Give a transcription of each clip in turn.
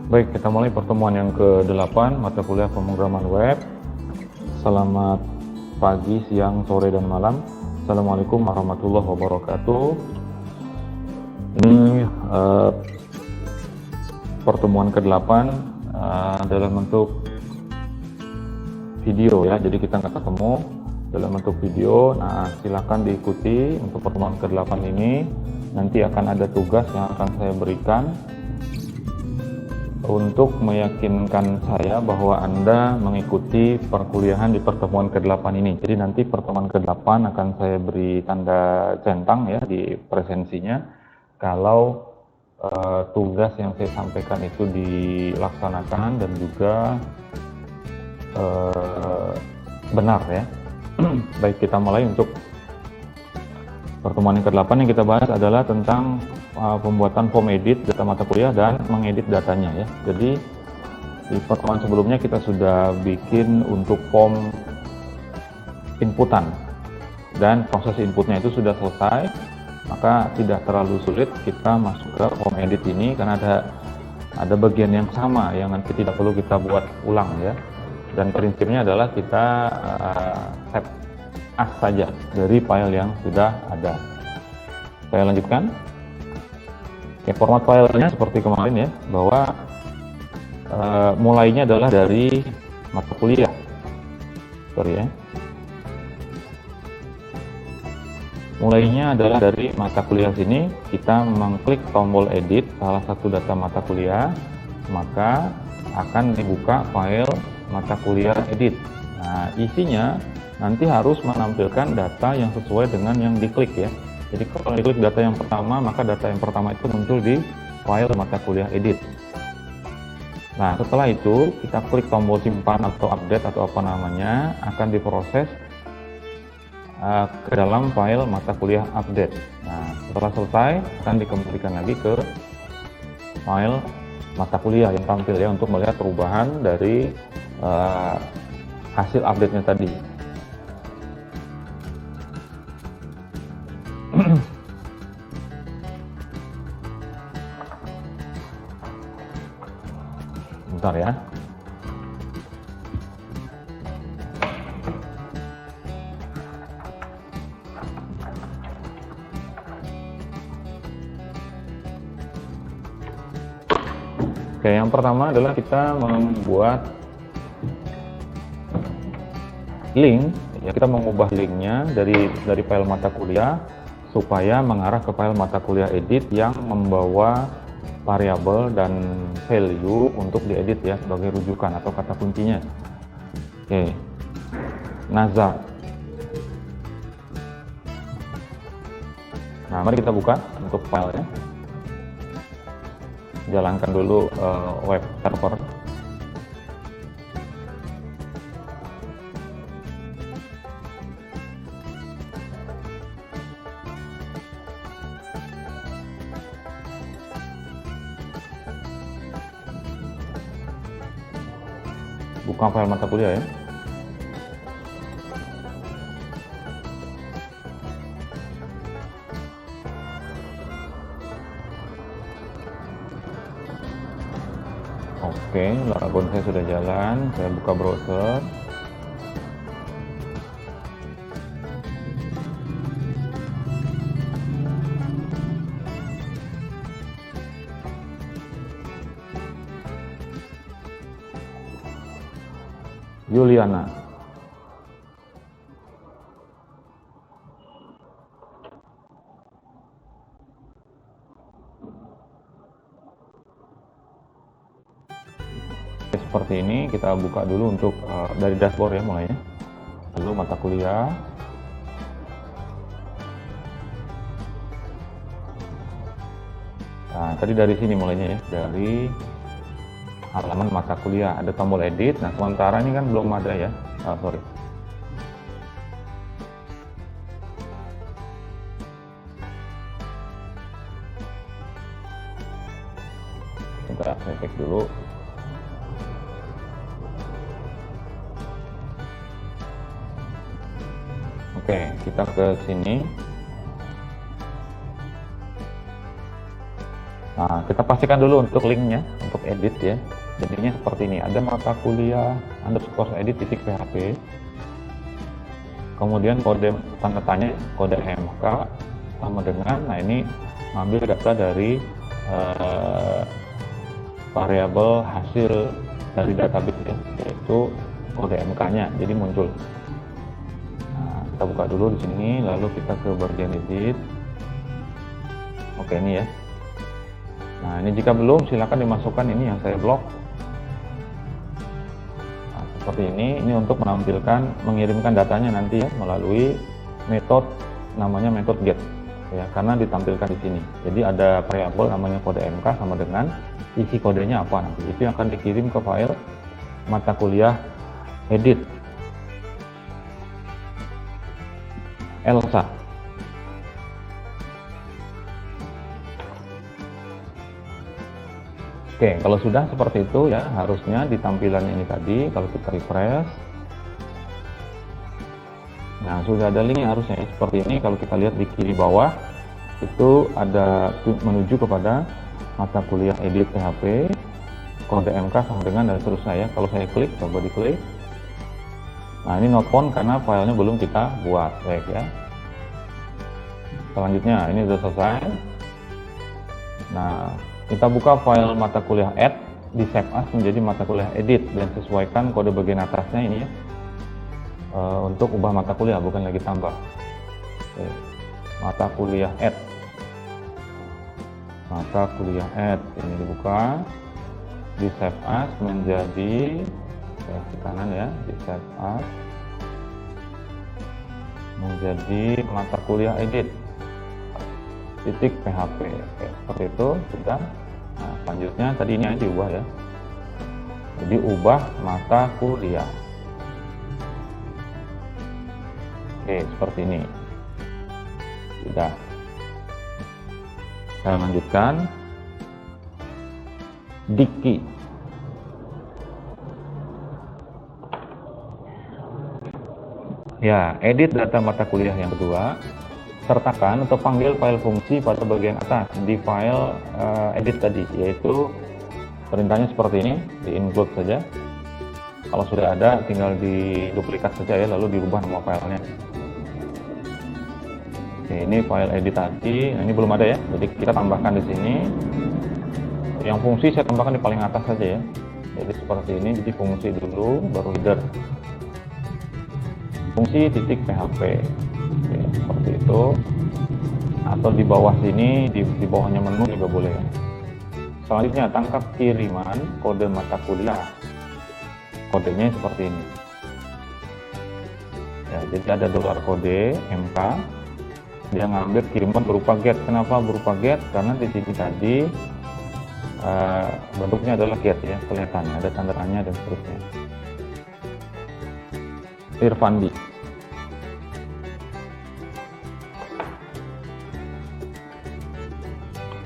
Baik, kita mulai pertemuan yang ke-8 mata kuliah pemrograman web. Selamat pagi, siang, sore, dan malam. Assalamualaikum warahmatullahi wabarakatuh. Ini pertemuan ke-8 dalam bentuk video ya, jadi kita nggak ketemu dalam bentuk video. Nah, silakan diikuti untuk pertemuan ke-8 ini. Nanti akan ada tugas yang akan saya berikan untuk meyakinkan saya bahwa Anda mengikuti perkuliahan di pertemuan ke-8 ini. Jadi nanti pertemuan ke-8 akan saya beri tanda centang ya di presensinya kalau tugas yang saya sampaikan itu dilaksanakan dan juga benar ya. Baik, kita mulai. Untuk pertemuan yang ke-8 yang kita bahas adalah tentang pembuatan form edit data mata kuliah dan mengedit datanya ya. Jadi di pertemuan sebelumnya kita sudah bikin untuk form inputan dan proses inputnya itu sudah selesai, maka tidak terlalu sulit kita masuk ke form edit ini karena ada bagian yang sama yang nanti tidak perlu kita buat ulang ya. Dan prinsipnya adalah kita save as saja dari file yang sudah ada. Saya lanjutkan. Oke, format filenya seperti kemarin ya, bahwa mulainya adalah dari mata kuliah. Mulainya adalah dari mata kuliah sini, kita mengklik tombol edit salah satu data mata kuliah, maka akan dibuka file mata kuliah edit. Nah, isinya nanti harus menampilkan data yang sesuai dengan yang diklik ya. Jadi kalau diklik data yang pertama, maka data yang pertama itu muncul di file mata kuliah edit. Nah, setelah itu kita klik tombol simpan atau update atau apa namanya, akan diproses ke dalam file mata kuliah update. Nah, setelah selesai akan dikembalikan lagi ke file mata kuliah yang tampil ya, untuk melihat perubahan dari hasil update-nya tadi. Bentar ya. Oke, yang pertama adalah kita membuat link ya. Kita mengubah linknya dari file mata kuliah supaya mengarah ke file mata kuliah edit yang membawa variabel dan value untuk diedit ya, sebagai rujukan atau kata kuncinya. Oke, nazar. Nah, mari kita buka untuk filenya. Jalankan dulu web server. Buka file mata kuliah ya. Oke, logon saya sudah jalan. Saya buka browser. Juliana. Seperti ini, kita buka dulu untuk dari dashboard ya mulainya. Lalu mata kuliah. Nah, tadi dari sini mulainya ya, dari halaman mata kuliah ada tombol edit. Nah, sementara ini kan belum ada ya. Sorry. Kita cek dulu. Oke, kita ke sini. Nah, kita pastikan dulu untuk linknya, untuk edit ya. Jadinya seperti ini, ada mata kuliah underscore edit titik php, kemudian kode tanda tanya, kode MK sama dengan, nah ini ngambil data dari variabel hasil dari database ya, yaitu kode MK-nya, jadi muncul. Nah, kita buka dulu di sini, lalu kita ke bagian edit. Oke, ini ya. Nah, ini jika belum, silakan dimasukkan ini yang saya blok. Nah, seperti ini untuk menampilkan, mengirimkan datanya nanti ya, melalui metode namanya metode get ya, karena ditampilkan di sini. Jadi ada variabel namanya kode MK sama dengan isi kodenya apa nanti. Itu yang akan dikirim ke file mata kuliah edit Elsa. Oke, kalau sudah seperti itu ya, harusnya di tampilan ini tadi, kalau kita refresh, nah sudah ada linknya harusnya ya, seperti ini. Kalau kita lihat di kiri bawah, itu ada menuju kepada mata kuliah edit PHP, kode MK sama dengan dan seterusnya ya. Kalau saya klik, coba diklik. Nah, ini not found karena filenya belum kita buat, baik ya. Selanjutnya, ini sudah selesai. Nah, kita buka file mata kuliah add, di save as menjadi mata kuliah edit dan sesuaikan kode bagian atasnya ini ya, untuk ubah mata kuliah, bukan lagi tambah. Oke. Mata kuliah add, mata kuliah add ini dibuka, di save as menjadi di kanan ya, di save as menjadi mata kuliah edit titik PHP. Oke, seperti itu sudah. Nah, selanjutnya tadi ini aja diubah ya, jadi ubah mata kuliah. Oke, seperti ini sudah. Saya lanjutkan Diki. Ya, edit data mata kuliah yang kedua. Sertakan atau panggil file fungsi pada bagian atas di file edit tadi, yaitu perintahnya seperti ini, di include saja. Kalau sudah ada tinggal diduplikat saja ya, lalu dirubah nama filenya. Oke, ini file edit tadi, nah, ini belum ada ya, jadi kita tambahkan di sini. Yang fungsi saya tambahkan di paling atas saja ya, jadi seperti ini. Jadi fungsi dulu, baru header, fungsi titik PHP. Oke, seperti itu. Atau di bawah sini, di bawahnya menu juga boleh ya. Selanjutnya tangkap kiriman kode mata kuliah. Kodenya seperti ini ya, jadi ada $kode MK, dia ngambil kiriman berupa get. Kenapa berupa get? Karena di sini tadi bentuknya adalah get ya, kelihatannya ada tanda tanya dan seterusnya. Irfandi.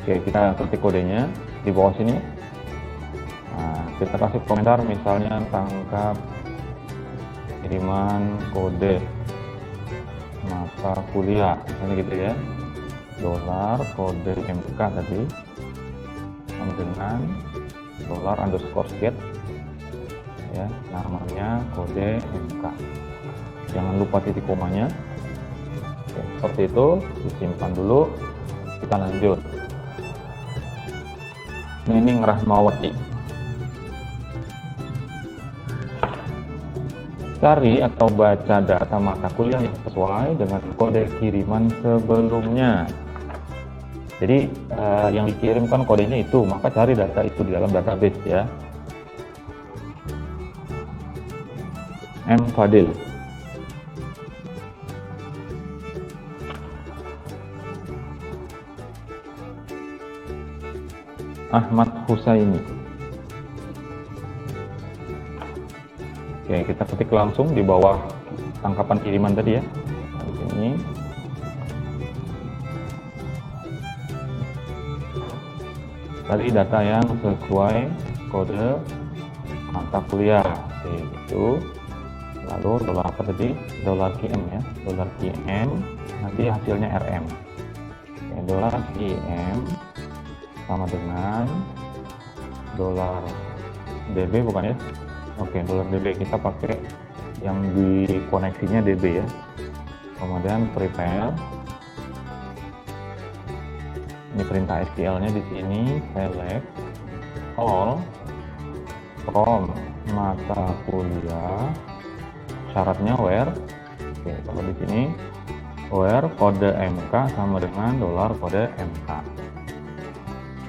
Oke, kita ketik kodenya di bawah sini. Nah, kita kasih komentar misalnya tangkap kiriman kode mata kuliah, misalnya gitu ya, $kode MK tadi sama dengan $_get ya, namanya kode MK. Jangan lupa titik komanya. Oke, seperti itu, disimpan dulu. Kita lanjut. Nining Rahmawati. Cari atau baca data mata kuliah yang sesuai dengan kode kiriman sebelumnya. Jadi yang dikirimkan kodenya itu, maka cari data itu di dalam database ya. M. Fadil. Ahmad Husaini. Oke, kita ketik langsung di bawah tangkapan kiriman tadi ya. Nah, di sini. Tadi data yang sesuai kode mata kuliah. Oke, itu. Lalu dolar apa tadi? $KM ya. $KM. Nanti hasilnya RM. Oke, $KM sama dengan dolar DB, bukan ya? Oke, dolar DB kita pakai yang di koneksinya DB ya. Kemudian prepare. Ini perintah SQL-nya di sini, select all from mata kuliah. Syaratnya where. Oke, kalau di sini where kode MK sama dengan dolar kode MK.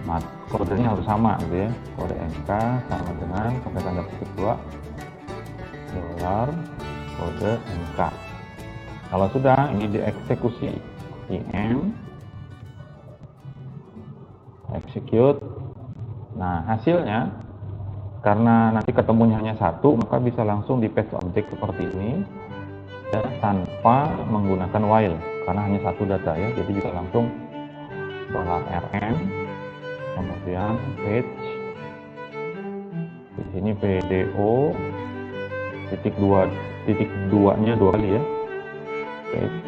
Nah, kodenya harus sama gitu ya. Kode MK sama dengan pakai tanda petik 2 dolar kode MK. Kalau sudah, ini dieksekusi. IM execute. Nah, hasilnya karena nanti ketemunya hanya satu, maka bisa langsung di paste object seperti ini ya, tanpa menggunakan while karena hanya satu data ya. Jadi bisa langsung $rm, kemudian page, di sini PDO titik duanya 2 kali ya, page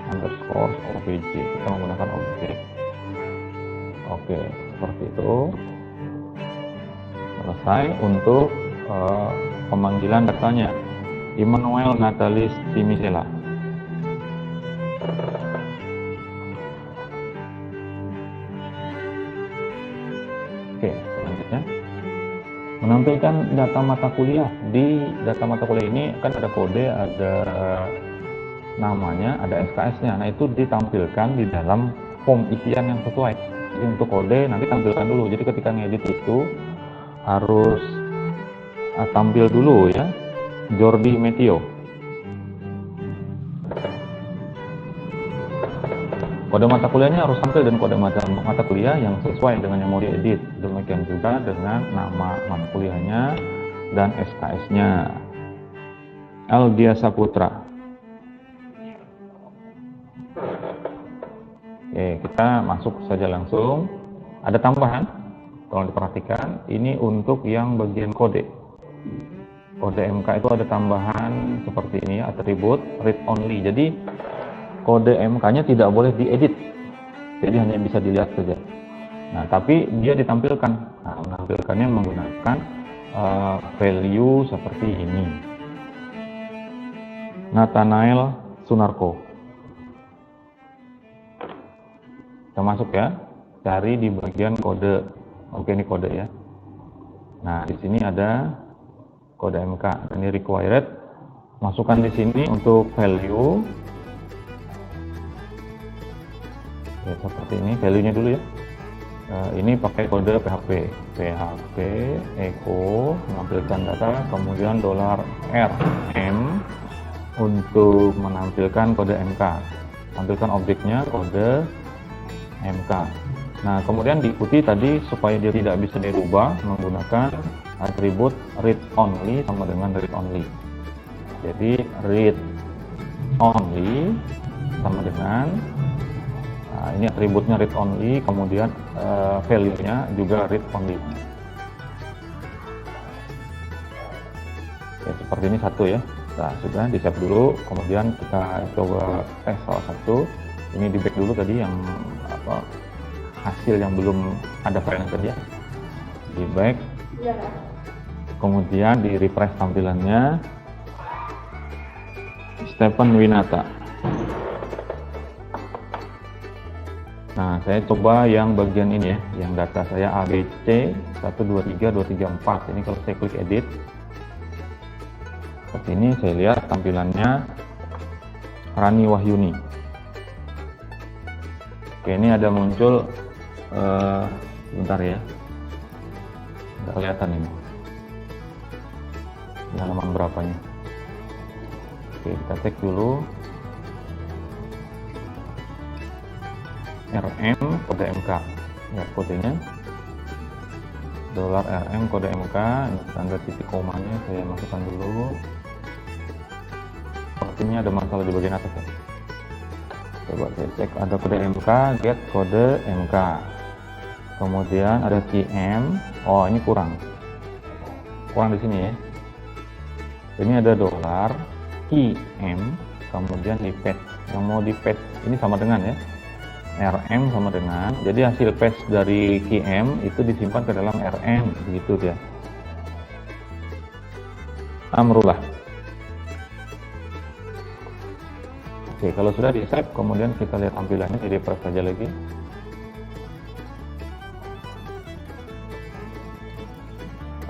underscore obj, kita menggunakan objek. Oke, seperti itu. Selesai untuk pemanggilan datanya. Immanuel Natalis Timisela. Oke, selanjutnya menampilkan data mata kuliah. Di data mata kuliah ini kan ada kode, ada namanya, ada SKS-nya. Nah, itu ditampilkan di dalam form isian yang sesuai. Jadi untuk kode nanti tampilkan dulu. Jadi ketika ngedit itu harus tampil dulu ya, Jordi Meteo. Kode mata kuliahnya harus tampil dan kode mata kuliah yang sesuai dengan yang mau diedit. Demikian juga dengan nama mata kuliahnya dan SKS-nya. Aldia Saputra. Oke, kita masuk saja langsung. Ada tambahan, tolong diperhatikan. Ini untuk yang bagian kode. Kode MK itu ada tambahan seperti ini, atribut read only. Jadi kode MK-nya tidak boleh diedit. Jadi hanya bisa dilihat saja. Nah, tapi dia ditampilkan. Nah, menampilkannya menggunakan value seperti ini. Nathanael Sunarko. Kita masuk ya, cari di bagian kode. Oke, ini kode ya. Nah, di sini ada kode MK. Ini required. Masukkan di sini untuk value. Ya, seperti ini, value-nya dulu ya. Ini pakai kode PHP. PHP echo menampilkan data, kemudian $rm untuk menampilkan kode MK. Tampilkan objeknya kode MK. Nah, kemudian diikuti tadi supaya dia tidak bisa dirubah menggunakan atribut read only sama dengan read only. Jadi read only sama dengan ini atributnya read only, kemudian value-nya juga read only. Ya, seperti ini satu ya. Nah, sudah di save dulu, kemudian kita coba tes salah satu. Ini di back dulu tadi yang hasil yang belum ada file tadi ya. Di back. Ya. Kemudian di refresh tampilannya. Stephen Winata. Nah, saya coba yang bagian ini ya, yang data saya ABC 123234. Ini kalau saya klik edit, seperti ini saya lihat tampilannya Rani Wahyuni. Oke, ini ada muncul bentar ya, nggak kelihatan ini halaman berapanya. Oke, kita cek dulu. RM kode MK, ya kodenya $rm kode MK. Ini tanda titik komanya saya masukkan dulu. Sepertinya ada masalah di bagian atas ya. Coba saya cek, ada kode MK, get kode MK, kemudian ada QM. Oh, ini kurang di sini ya. Ini ada $QM, kemudian di paste. Yang mau di paste ini sama dengan ya, RM sama dengan, jadi hasil paste dari QM itu disimpan ke dalam RM, begitu dia. Amrullah. Oke, kalau sudah di save, kemudian kita lihat tampilannya, di refresh saja lagi.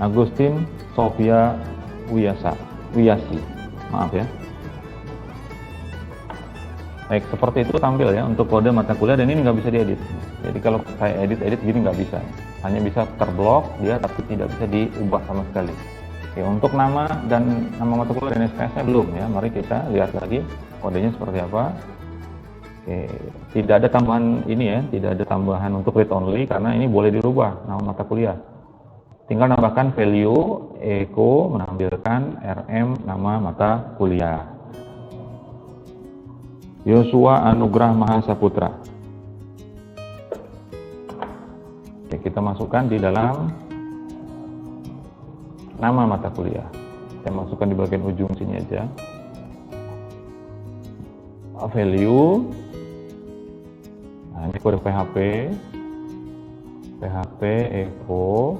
Agustin Sofia Wiyasi, maaf ya. Baik, seperti itu tampil ya untuk kode mata kuliah, dan ini nggak bisa diedit. Jadi kalau saya edit gini nggak bisa, hanya bisa terblok dia, tapi tidak bisa diubah sama sekali. Oke, untuk nama dan nama mata kuliah dan SKS-nya belum ya. Mari kita lihat lagi kodenya seperti apa. Oke, tidak ada tambahan ini ya, tidak ada tambahan untuk read only karena ini boleh dirubah nama mata kuliah. Tinggal nambahkan value, echo menampilkan RM nama mata kuliah. Yosua Anugrah Mahasaputra. Oke, kita masukkan di dalam nama mata kuliah. Saya masukkan di bagian ujung sini aja. Value. Nah, ini kode PHP echo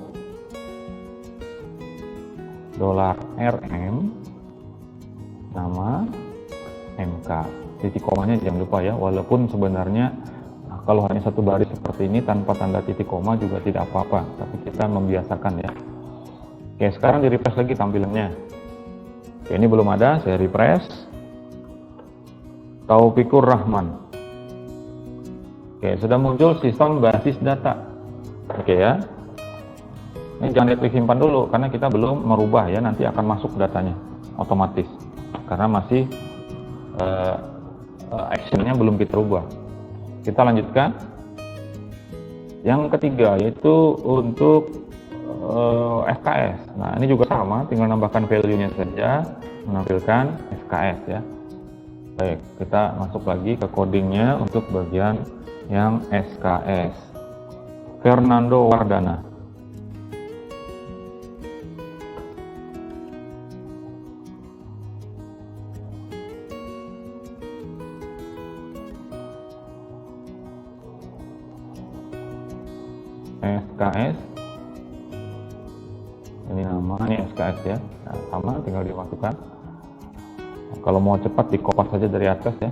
$RM nama MK. Titik komanya jangan lupa ya, walaupun sebenarnya kalau hanya satu baris seperti ini tanpa tanda titik koma juga tidak apa-apa, tapi kita membiasakan ya. Oke, sekarang di refresh lagi tampilannya. Oke, ini belum ada, saya refresh. Taufikur Rahman. Oke, sudah muncul sistem basis data. Oke ya. Ini jangan diklik simpan dulu karena kita belum merubah ya, nanti akan masuk datanya otomatis karena masih actionnya belum kita rubah. Kita lanjutkan. Yang ketiga yaitu untuk SKS. Nah, ini juga sama, tinggal nambahkan value-nya saja, menampilkan SKS ya. Baik, kita masuk lagi ke codingnya untuk bagian yang SKS. Fernando Wardana. SKS, ini namanya SKS ya. Nah, sama, tinggal dimasukkan. Nah, kalau mau cepat dikopas saja dari atas ya,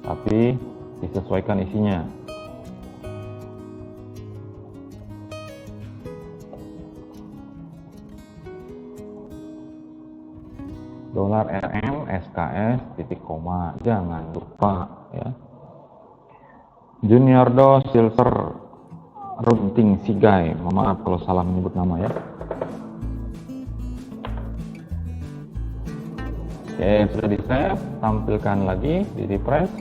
tapi disesuaikan isinya. $RM SKS titik koma, jangan lupa ya. Juniordo Silver Runting Sigai, maaf kalau salah menyebut nama ya. Oke, sudah di save, tampilkan lagi di refresh.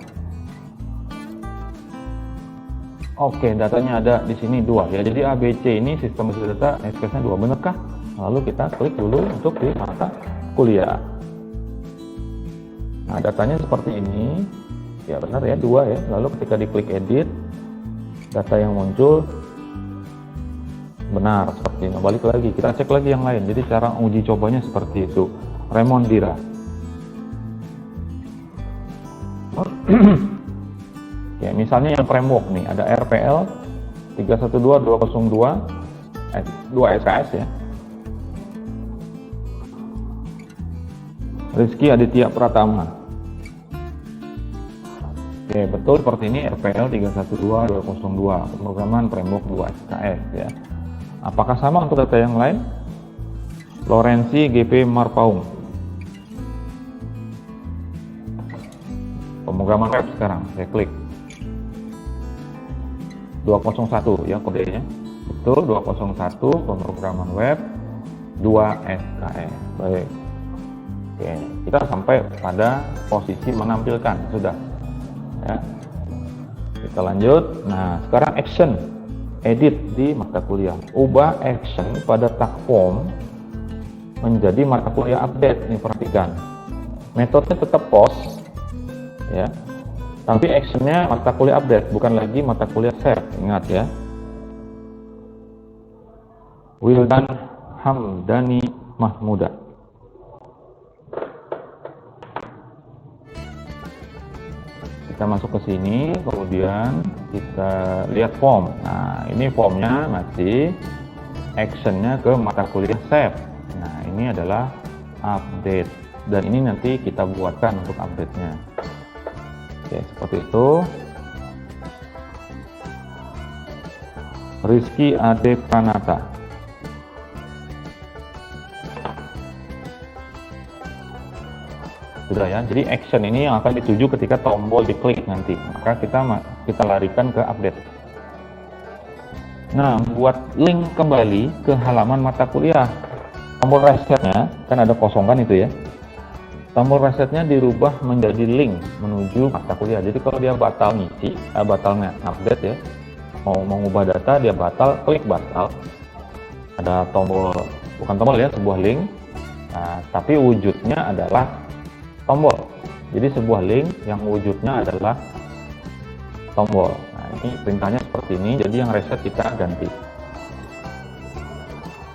Oke, datanya ada di sini 2 ya. Jadi ABC ini sistem basis data SKS-nya 2, benarkah? Lalu kita klik dulu untuk di mata kuliah. Nah, datanya seperti ini. Ya benar ya, 2 ya. Lalu ketika diklik edit, data yang muncul benar seperti ini. Balik lagi, kita cek lagi yang lain. Jadi cara uji cobanya seperti itu. Raymond Dira. Ya, misalnya yang framework nih, ada RPL 312202 2 SKS ya. Rizky Aditya Pratama. Oke, betul seperti ini, RPL 312202, pemrograman framework 2 SKS ya. Apakah sama untuk data yang lain? Lorenzi GP Marpaung. Pemrograman web sekarang, saya klik. 201 ya kodenya. Betul, 201 pemrograman web 2 SKS. Baik. Oke, kita sampai pada posisi menampilkan, sudah. Ya. Kita lanjut. Nah, sekarang action. Edit di mata kuliah, ubah action pada tag form menjadi mata kuliah update. Ini perhatikan, metodenya tetap post ya, tapi actionnya mata kuliah update, bukan lagi mata kuliah save. Ingat ya. Wildan Hamdani Mahmuda. Kita Kita masuk ke sini, kemudian kita lihat form. Nah, ini formnya masih actionnya ke mata kuliah SEP. Nah, ini adalah update, dan ini nanti kita buatkan untuk update-nya. Oke, seperti itu. Rizky Ade Pranata. Sudah ya, jadi action ini yang akan dituju ketika tombol diklik nanti, maka kita larikan ke update. Nah, buat link kembali ke halaman mata kuliah, tombol resetnya kan ada kosongan itu ya, tombol resetnya dirubah menjadi link menuju mata kuliah. Jadi kalau dia batal ngisi, batalnya update ya, mau mengubah data, dia batal, klik batal, ada tombol, bukan tombol ya, sebuah link. Nah, tapi wujudnya adalah tombol. Jadi sebuah link yang wujudnya adalah tombol. Nah, ini perintahnya seperti ini. Jadi yang reset kita ganti.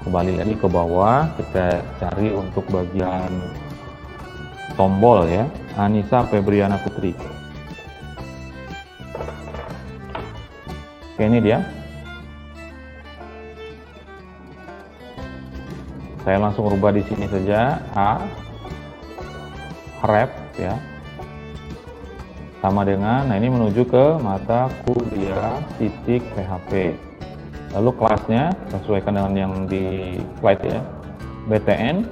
Kembali lagi ke bawah, kita cari untuk bagian tombol ya, Anissa Febriana Putri. Oke, ini dia. Saya langsung rubah di sini saja, rep ya, sama dengan, nah ini menuju ke mata kuliah titik PHP. Lalu kelasnya sesuaikan dengan yang di slide ya, BTN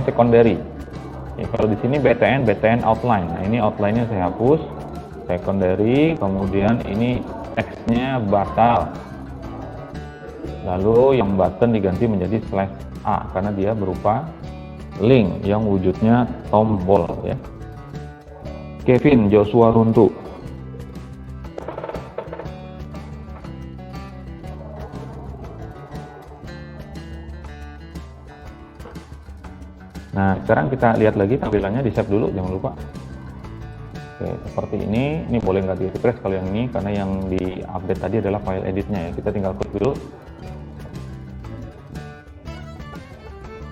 secondary ya, kalau di sini BTN outline. Nah, ini outline-nya saya hapus, secondary, kemudian ini teksnya batal, lalu yang button diganti menjadi /A karena dia berupa link yang wujudnya tombol ya. Kevin Joshua Runtu. Nah, sekarang kita lihat lagi tampilannya, di save dulu, jangan lupa. Oke, seperti ini boleh nggak di refresh kalau yang ini, karena yang di update tadi adalah file editnya ya. Kita tinggal klik dulu.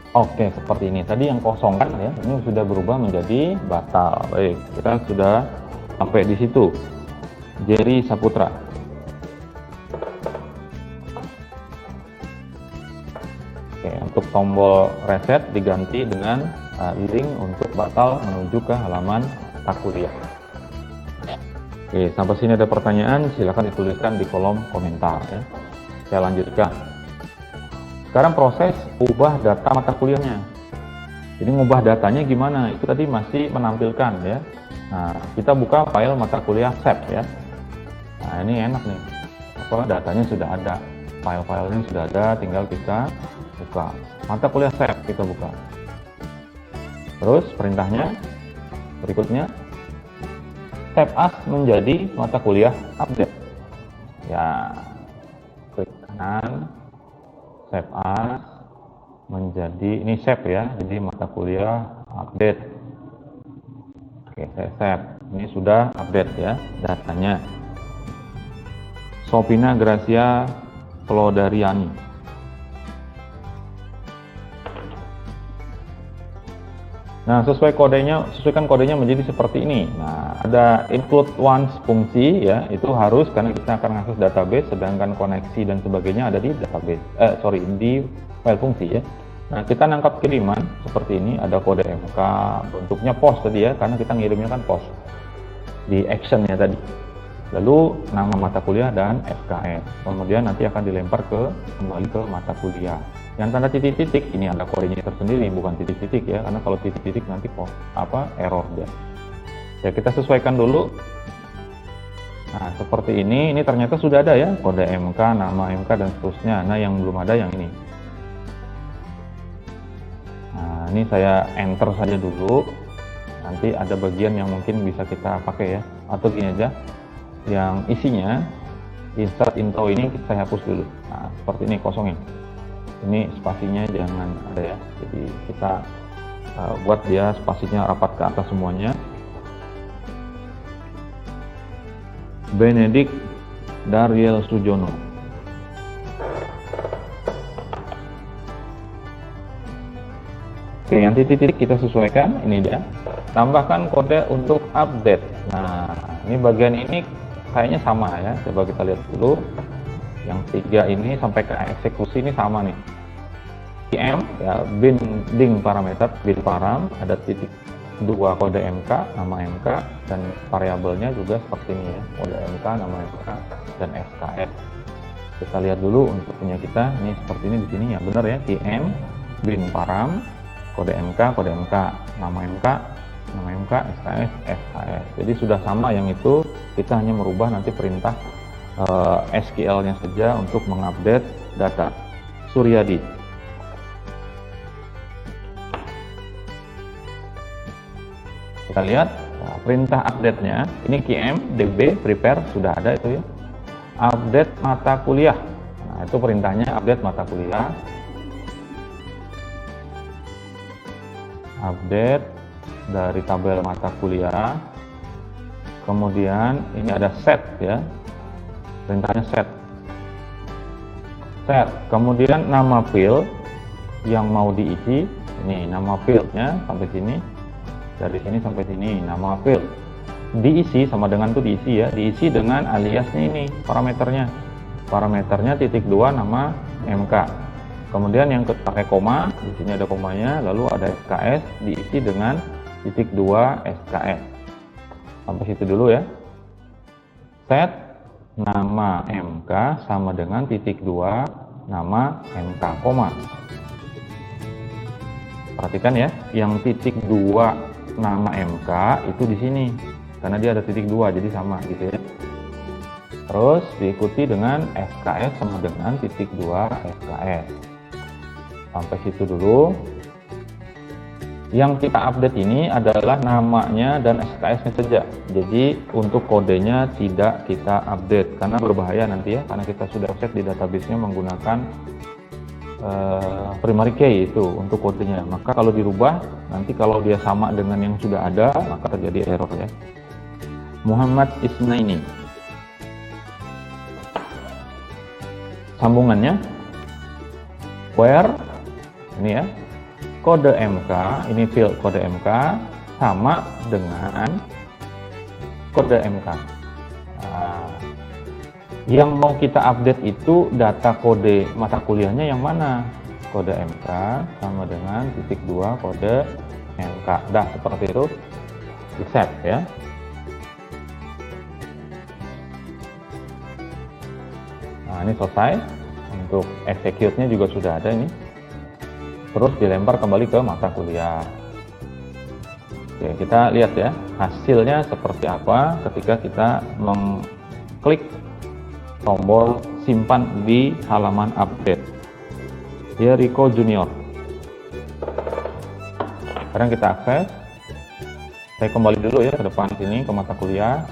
Oke, seperti ini. Tadi yang kosong kan ya, ini sudah berubah menjadi batal. Baik, kita sudah sampai di situ. Jerry Saputra. Oke, untuk tombol reset diganti dengan link untuk batal menuju ke halaman mata kuliah. Oke, sampai sini ada pertanyaan, silakan dituliskan di kolom komentar ya. Saya lanjutkan. Sekarang proses ubah data mata kuliahnya. Jadi ngubah datanya gimana? Itu tadi masih menampilkan ya. Nah, kita buka file mata kuliah SEP ya. Nah, ini enak nih. Datanya sudah ada, file-filenya sudah ada, tinggal kita buka. Mata kuliah SEP kita buka. Terus perintahnya berikutnya, save as menjadi mata kuliah update. Ya, klik kanan. Save as menjadi, ini save ya, jadi mata kuliah update. Oke, saya save. Ini sudah update ya datanya. Sopina Gracia Flodariani. Nah, sesuaikan kodenya menjadi seperti ini. Nah, ada include once fungsi ya, itu harus karena kita akan mengakses database, sedangkan koneksi dan sebagainya ada di database, di file fungsi ya. Nah, kita nangkap kiriman seperti ini, ada kode MK, bentuknya post tadi ya, karena kita ngirimnya kan post di actionnya tadi. Lalu nama mata kuliah dan SKS. Kemudian nanti akan dilempar kembali ke mata kuliah. Yang tanda titik-titik ini ada kodenya tersendiri, bukan titik-titik ya, karena kalau titik-titik nanti error dia. Ya, kita sesuaikan dulu. Nah, seperti ini ternyata sudah ada ya, kode MK, nama MK dan seterusnya. Nah, yang belum ada yang ini. Nah, ini saya enter saja dulu. Nanti ada bagian yang mungkin bisa kita pakai ya, atau gini aja. Yang isinya insert info ini saya hapus dulu. Nah, seperti ini kosongin. Ini spasinya jangan ada ya, jadi kita buat dia spasinya rapat ke atas semuanya. Benedict Daryl Sujono. Oke, yang titik-titik kita sesuaikan, ini dia. Tambahkan kode untuk update. Nah, Ini bagian ini kayaknya sama ya. Coba kita lihat dulu. Yang 3 ini sampai ke eksekusi ini sama nih. IM ya, binding parameter, bind param, ada titik 2 kode MK, nama MK, dan variabelnya juga seperti ini ya, kode MK, nama MK, dan SKS. Kita lihat dulu untuk punya kita, ini seperti ini di sini ya, benar ya, IM, bind param, kode MK, nama MK, SKS, SKS. Jadi sudah sama yang itu, kita hanya merubah nanti perintah SQL-nya saja untuk mengupdate data. Suryadi. Kita lihat perintah update-nya. Ini QM, DB, prepare sudah ada itu ya. Update mata kuliah. Nah, itu perintahnya update mata kuliah. Update dari tabel mata kuliah. Kemudian ini ada set ya. Perintahnya set. Kemudian nama field yang mau diisi. Ini nama fieldnya sampai sini. Dari sini sampai sini nama field. Diisi sama dengan tuh diisi ya. Diisi dengan aliasnya ini parameternya. Parameternya titik 2 nama MK. Kemudian yang pakai koma, di sini ada komanya, lalu ada SKS diisi dengan titik 2 SKS. Sampai situ dulu ya. Set nama MK sama dengan titik 2 nama MK koma. Perhatikan ya, yang titik 2 nama MK itu di sini karena dia ada titik 2 jadi sama gitu ya. Terus diikuti dengan SKS sama dengan titik 2 SKS. Sampai situ dulu. Yang kita update ini adalah namanya dan SKS-nya saja. Jadi untuk kodenya tidak kita update karena berbahaya nanti ya, karena kita sudah set di database-nya menggunakan primary key itu untuk kodenya. Maka kalau dirubah nanti kalau dia sama dengan yang sudah ada maka terjadi error ya. Muhammad Isnaini. Sambungannya where ini ya. Kode MK, ini field kode MK sama dengan kode MK. Nah, yang mau kita update itu data kode mata kuliahnya yang mana? Kode MK sama dengan titik 2 kode MK. Dah seperti itu, di set ya. Nah ini selesai. Untuk execute-nya juga sudah ada ini. Terus dilempar kembali ke mata kuliah. Oke, kita lihat ya hasilnya seperti apa ketika kita mengklik tombol simpan di halaman update. Ya, Rico Junior. Sekarang kita akses. Saya kembali dulu ya ke depan sini ke mata kuliah.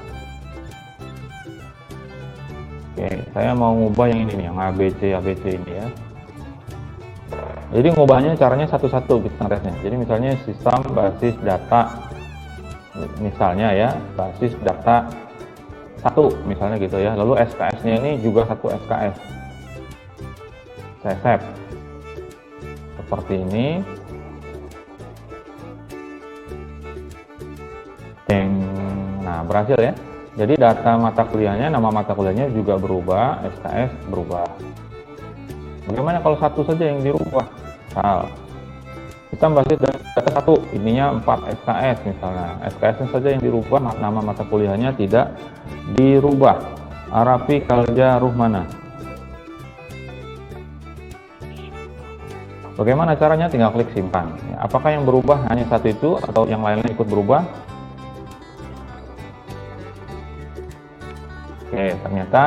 Oke, saya mau ngubah yang ini nih, yang ABC ini ya. Jadi ngubahnya caranya satu-satu kita ngetesnya. Jadi misalnya sistem basis data, misalnya ya basis data 1 misalnya gitu ya. Lalu SKS-nya ini juga satu SKS. Saya save seperti ini. Nah berhasil ya. Jadi data mata kuliahnya, nama mata kuliahnya juga berubah, SKS berubah. Bagaimana kalau satu saja yang dirubah? Misal, kita basis data 1, ininya 4 SKS misalnya. SKS-nya saja yang dirubah, nama mata kuliahnya tidak dirubah. Arafi Kalja Ruhmana. Bagaimana caranya? Tinggal klik simpan. Apakah yang berubah hanya satu itu atau yang lainnya ikut berubah? Oke, ternyata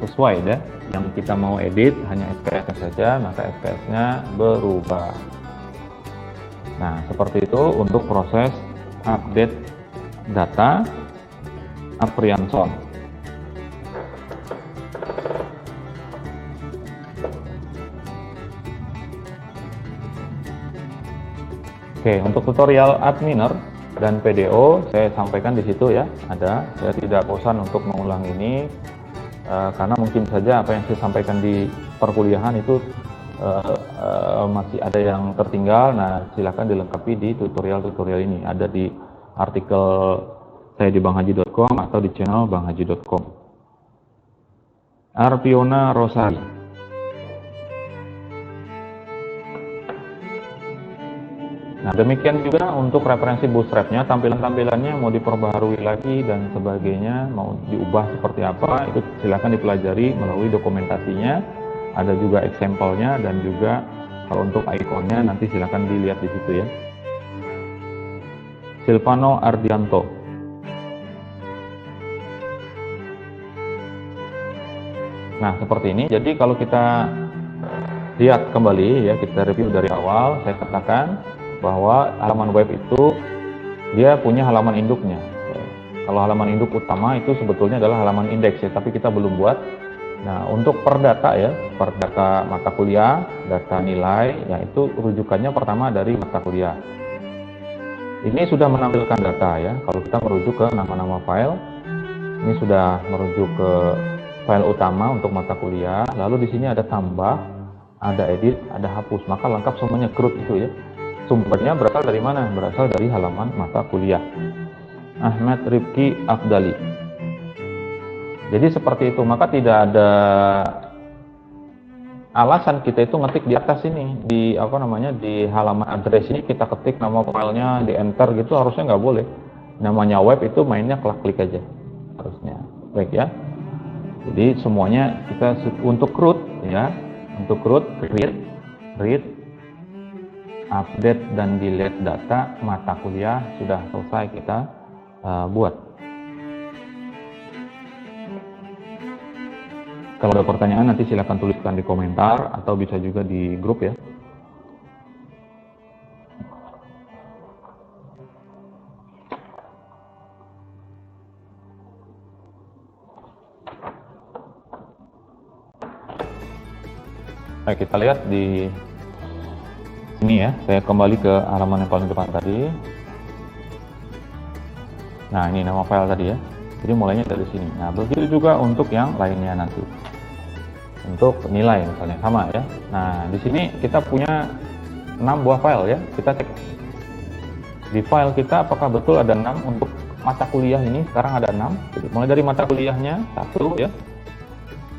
sesuai deh. Yang kita mau edit hanya SKS saja, maka SKS-nya berubah. Nah, seperti itu untuk proses update data Aprianson. Oke, untuk tutorial adminer dan PDO saya sampaikan di situ ya, ada. Saya tidak bosan untuk mengulang ini. Karena mungkin saja apa yang saya sampaikan di perkuliahan itu masih ada yang tertinggal. Nah, silakan dilengkapi di tutorial-tutorial ini. Ada di artikel saya di banghaji.com atau di channel banghaji.com. Arpiona Rosari. Nah, demikian juga untuk referensi bootstrapnya, tampilannya mau diperbaharui lagi dan sebagainya, mau diubah seperti apa, itu silakan dipelajari melalui dokumentasinya. Ada juga example-nya dan juga kalau untuk ikonnya nanti silakan dilihat di situ ya. Silvano Ardianto. Nah, seperti ini. Jadi kalau kita lihat kembali ya, kita review dari awal, saya katakan bahwa halaman web itu dia punya halaman induknya. Kalau halaman induk utama itu sebetulnya adalah halaman indeks ya, tapi kita belum buat. Nah, untuk per data ya, per data mata kuliah, data nilai, ya itu rujukannya pertama dari mata kuliah. Ini sudah menampilkan data ya. Kalau kita merujuk ke nama-nama file, ini sudah merujuk ke file utama untuk mata kuliah. Lalu di sini ada tambah, ada edit, ada hapus. Maka lengkap semuanya CRUD itu ya. Sumbernya berasal dari mana? Berasal dari halaman mata kuliah. Ahmad Rifki Afdali. Jadi seperti itu, maka tidak ada alasan kita itu ngetik di atas ini, di di halaman address ini kita ketik nama filenya, di enter gitu, harusnya nggak boleh. Namanya web itu mainnya klik aja harusnya. Baik ya. Jadi semuanya kita untuk CRUD ya, untuk CRUD read, update dan delete data mata kuliah sudah selesai kita buat. Kalau ada pertanyaan nanti silakan tuliskan di komentar atau bisa juga di grup ya. Baik, kita lihat di ini ya, saya kembali ke halaman yang paling depan tadi. Nah, ini nama file tadi ya. Jadi mulainya dari sini. Nah, begitu juga untuk yang lainnya nanti. Untuk nilai misalnya sama ya. Nah, di sini kita punya 6 buah file ya. Kita cek di file kita apakah betul ada 6 untuk mata kuliah ini. Sekarang ada 6. Jadi mulai dari mata kuliahnya 1 ya.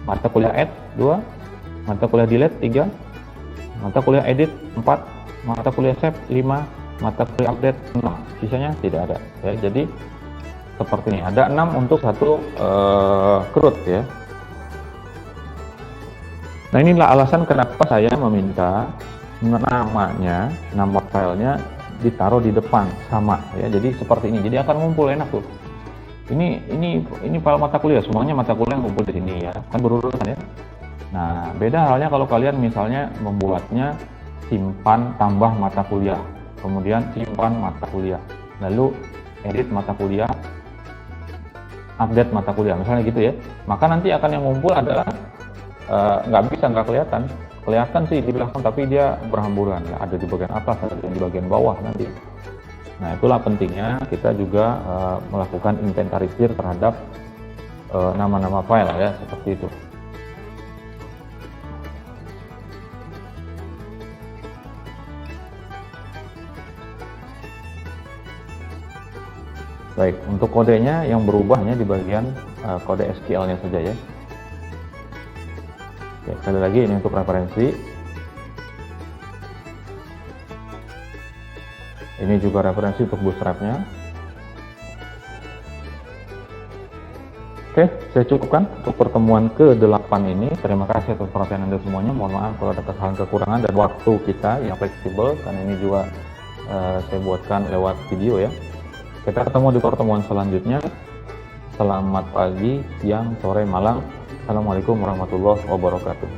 Mata kuliah add 2, mata kuliah delete 3, mata kuliah edit 4, mata kuliah save 5, mata kuliah update 6. Sisanya tidak ada ya. Jadi seperti ini, ada 6 untuk satu CRUD ya. Nah, inilah alasan kenapa saya meminta namanya, nama filenya ditaruh di depan sama ya. Jadi seperti ini. Jadi akan ngumpul enak tuh. Ini file mata kuliah, semuanya mata kuliah ngumpul di sini ya. Kan berurutan ya. Nah, beda halnya kalau kalian misalnya membuatnya simpan tambah mata kuliah, kemudian simpan mata kuliah, lalu edit mata kuliah, update mata kuliah, misalnya gitu ya. Maka nanti akan yang ngumpul adalah nggak kelihatan sih di belakang, tapi dia berhamburan ya, ada di bagian atas, ada di bagian bawah nanti. Nah, itulah pentingnya kita juga melakukan inventarisir terhadap nama-nama file ya, seperti itu. Baik, untuk kodenya yang berubahnya di bagian kode SQL-nya saja ya. Oke, sekali lagi ini untuk referensi. Ini juga referensi untuk bootstrap-nya. Oke, saya cukupkan untuk pertemuan ke-8 ini. Terima kasih atas perhatian Anda semuanya. Mohon maaf kalau ada kesalahan kekurangan dan waktu kita yang fleksibel, karena ini juga saya buatkan lewat video ya. Kita ketemu di pertemuan selanjutnya. Selamat pagi, siang, sore, malam. Assalamualaikum warahmatullahi wabarakatuh.